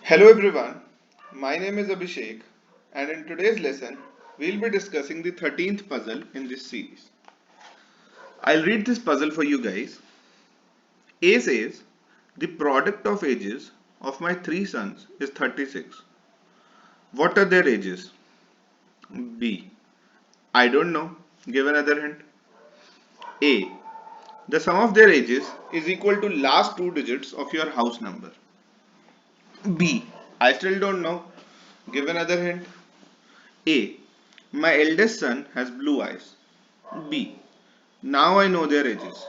Hello everyone, my name is Abhishek and in today's lesson we'll be discussing the 13th puzzle in this series. I'll read this puzzle for you guys. A says the product of ages of my three sons is 36. What are their ages? B. I don't know. Give another hint. A. The sum of their ages is equal to last two digits of your house number. B. I still don't know. Give another hint. A. My eldest son has blue eyes. B. Now I know their ages.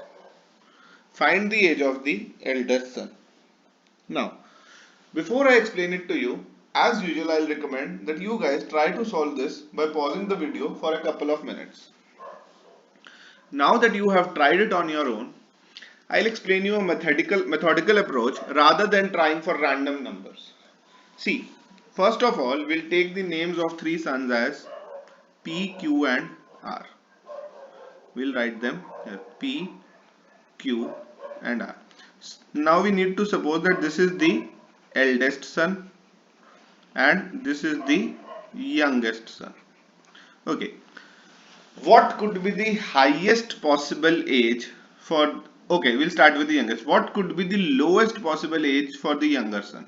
Find the age of the eldest son. Now, before I explain it to you, as usual, I'll recommend that you guys try to solve this by pausing the video for a couple of minutes. Now that you have tried it on your own, I'll explain you a methodical approach rather than trying for random numbers. See, first of all, we'll take the names of three sons as P, Q, and R. We'll write them here P, Q, and R. Now we need to suppose that this is the eldest son and this is the youngest son. Okay, what could be the highest possible age for, okay, we'll start with the youngest. What could be the lowest possible age for the younger son?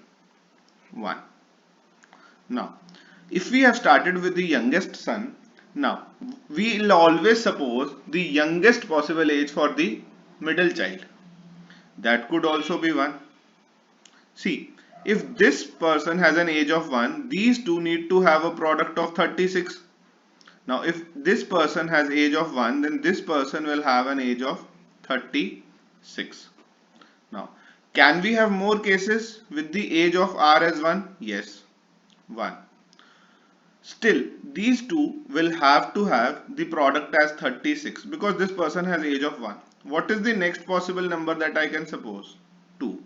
1. Now, if we have started with the youngest son, now we'll always suppose the youngest possible age for the middle child. That could also be 1. See, if this person has an age of 1, these two need to have a product of 36. Now, if this person has age of 1, then this person will have an age of 36. Now, can we have more cases with the age of R as 1? Yes, 1. Still, these two will have to have the product as 36 because this person has age of 1. What is the next possible number that I can suppose? 2.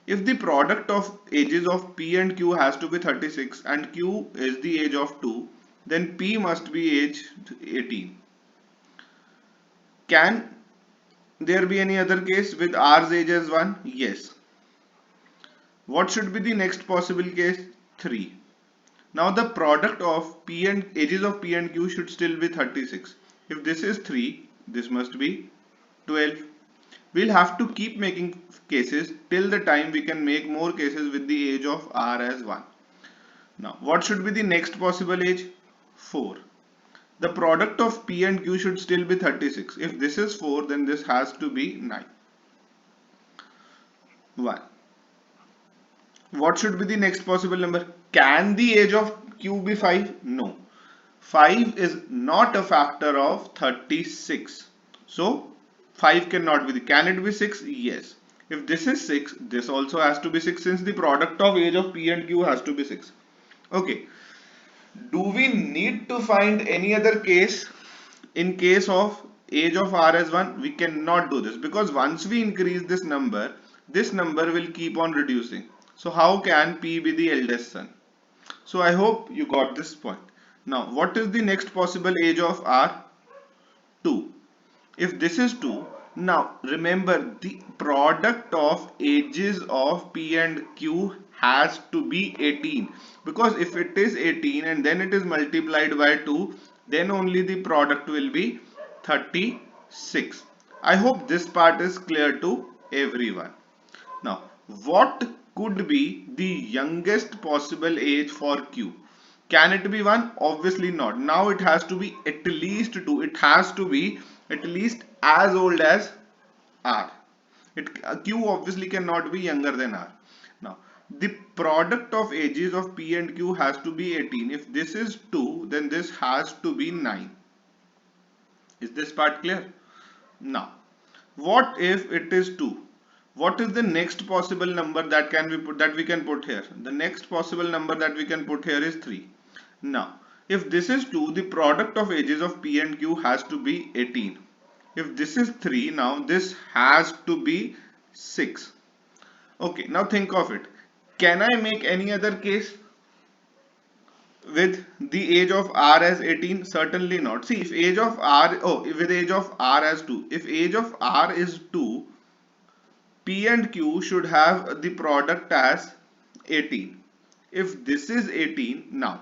If the product of ages of P and Q has to be 36 and Q is the age of 2, then P must be age 18. Can there be any other case with R's age as 1? Yes. What should be the next possible case? 3. Now the product of P and ages of P and Q should still be 36. If this is 3, this must be 12. We'll have to keep making cases till the time we can make more cases with the age of R as 1. Now, what should be the next possible age? 4. The product of P and Q should still be 36. If this is 4, then this has to be 9. 1. What should be the next possible number? Can the age of Q be 5? No. 5 is not a factor of 36. So, 5 cannot be the. Can it be 6? Yes. If this is 6, this also has to be 6 since the product of age of P and Q has to be 6. Okay. Do we need to find any other case in case of age of R as 1? We cannot do this because once we increase this number will keep on reducing. So how can P be the eldest son? So I hope you got this point. Now what is the next possible age of R? 2. If this is 2, now remember the product of ages of P and Q has to be 18 because if it is 18 and then it is multiplied by 2, then only the product will be 36. I hope this part is clear to everyone. Now, what could be the youngest possible age for Q? Can it be 1? Obviously not. Now it has to be at least 2. It has to be at least as old as R. Q obviously cannot be younger than R. Now, the product of ages of P and Q has to be 18. If this is 2, then this has to be 9. Is this part clear? Now, what if it is 2? What is the next possible number that we can put here? The next possible number that we can put here is 3. Now, if this is 2, the product of ages of P and Q has to be 18. If this is 3, now this has to be 6. Okay, now think of it. Can I make any other case with the age of R as 18? Certainly not. See, if age of R, with age of R as 2, if age of R is 2, P and Q should have the product as 18. If this is 18, now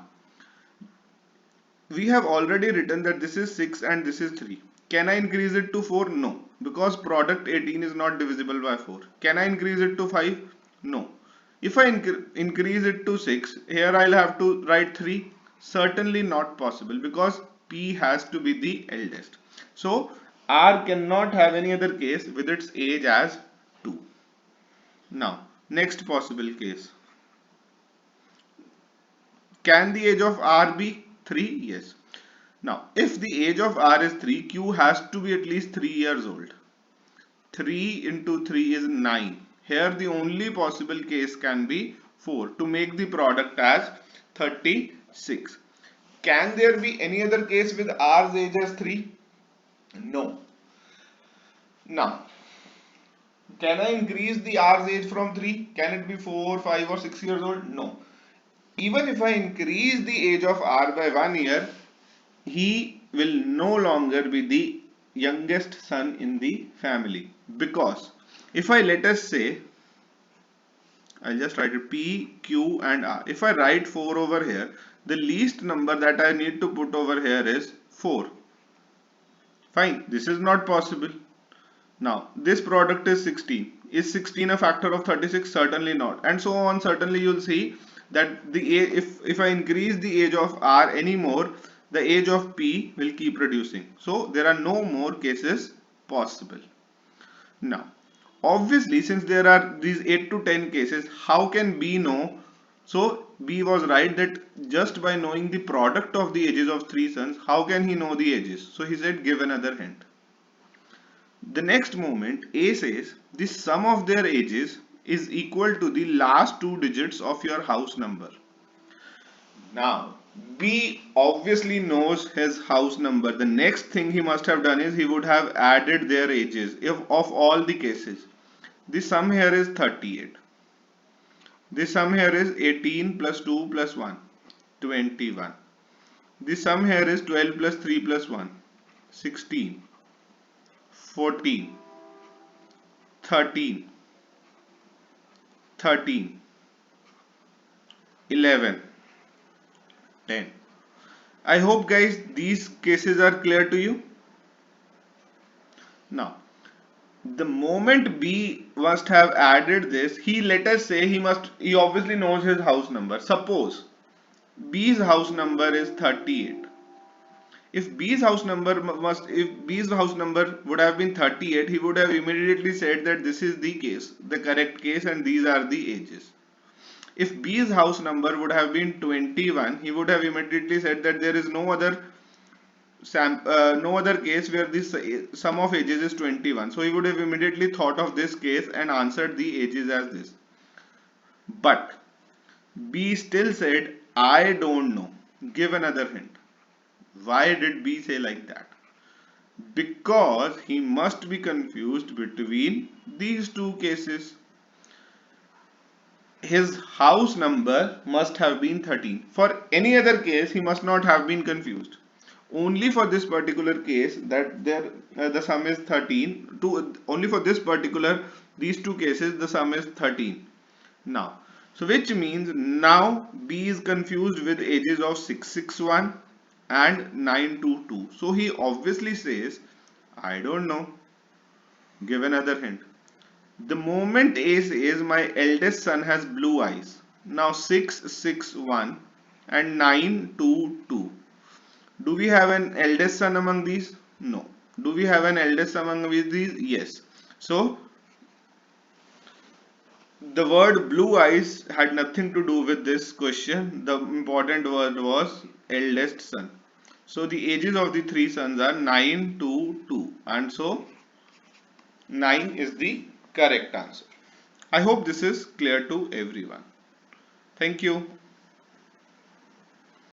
we have already written that this is 6 and this is 3. Can I increase it to 4? No, because product 18 is not divisible by 4. Can I increase it to 5? No. If I increase it to 6, here I'll have to write 3. Certainly not possible, because P has to be the eldest. So R cannot have any other case with its age as 2. Now, next possible case. Can the age of R be 3? Yes. Now, if the age of R is 3, Q has to be at least 3 years old. 3 into 3 is 9. Here the only possible case can be 4 to make the product as 36. Can there be any other case with R's age as 3? No. Now, can I increase the R's age from 3? Can it be 4, 5 or 6 years old? No. Even if I increase the age of R by 1 year, he will no longer be the youngest son in the family, because if I, let us say, I'll just write it P, Q and R. If I write 4 over here, the least number that I need to put over here is 4. Fine, this is not possible. Now, this product is 16. Is 16 a factor of 36? Certainly not. And so on. Certainly you'll see that the if I increase the age of R anymore, the age of P will keep reducing. So there are no more cases possible. Now, obviously, since there are these 8 to 10 cases, how can B know? So B was right that just by knowing the product of the ages of 3 sons, how can he know the ages? So he said give another hint. The next moment, A says the sum of their ages is equal to the last 2 digits of your house number. Now, B obviously knows his house number. The next thing he must have done is he would have added their ages of all the cases. The sum here is 38. The sum here is 18 plus 2 plus 1, 21. The sum here is 12 plus 3 plus 1, 16. 14, 13, 13, 11, 10. I hope guys these cases are clear to you. Now, the moment B must have added this, let us say he obviously knows his house number. Suppose B's house number is 38. If B's house number would have been 38, he would have immediately said that this is the correct case, and these are the ages. If B's house number would have been 21, he would have immediately said that there is no other case where this sum of ages is 21. So he would have immediately thought of this case and answered the ages as this. But B still said, I don't know. Give another hint. Why did B say like that? Because he must be confused between these two cases. His house number must have been 13. For any other case, he must not have been confused. Only for this particular case, that the sum is 13. Only for these two cases, the sum is 13. Now, so which means now B is confused with ages of 661 and 922. So he obviously says, I don't know. Give another hint. The moment A says my eldest son has blue eyes. Now 661 and 922. Do we have an eldest son among these? No. Do we have an eldest son among these? Yes. So the word blue eyes had nothing to do with this question. The important word was eldest son. So the ages of the 3 sons are 9 to 2, and so 9 is the correct answer. I hope this is clear to everyone. Thank you.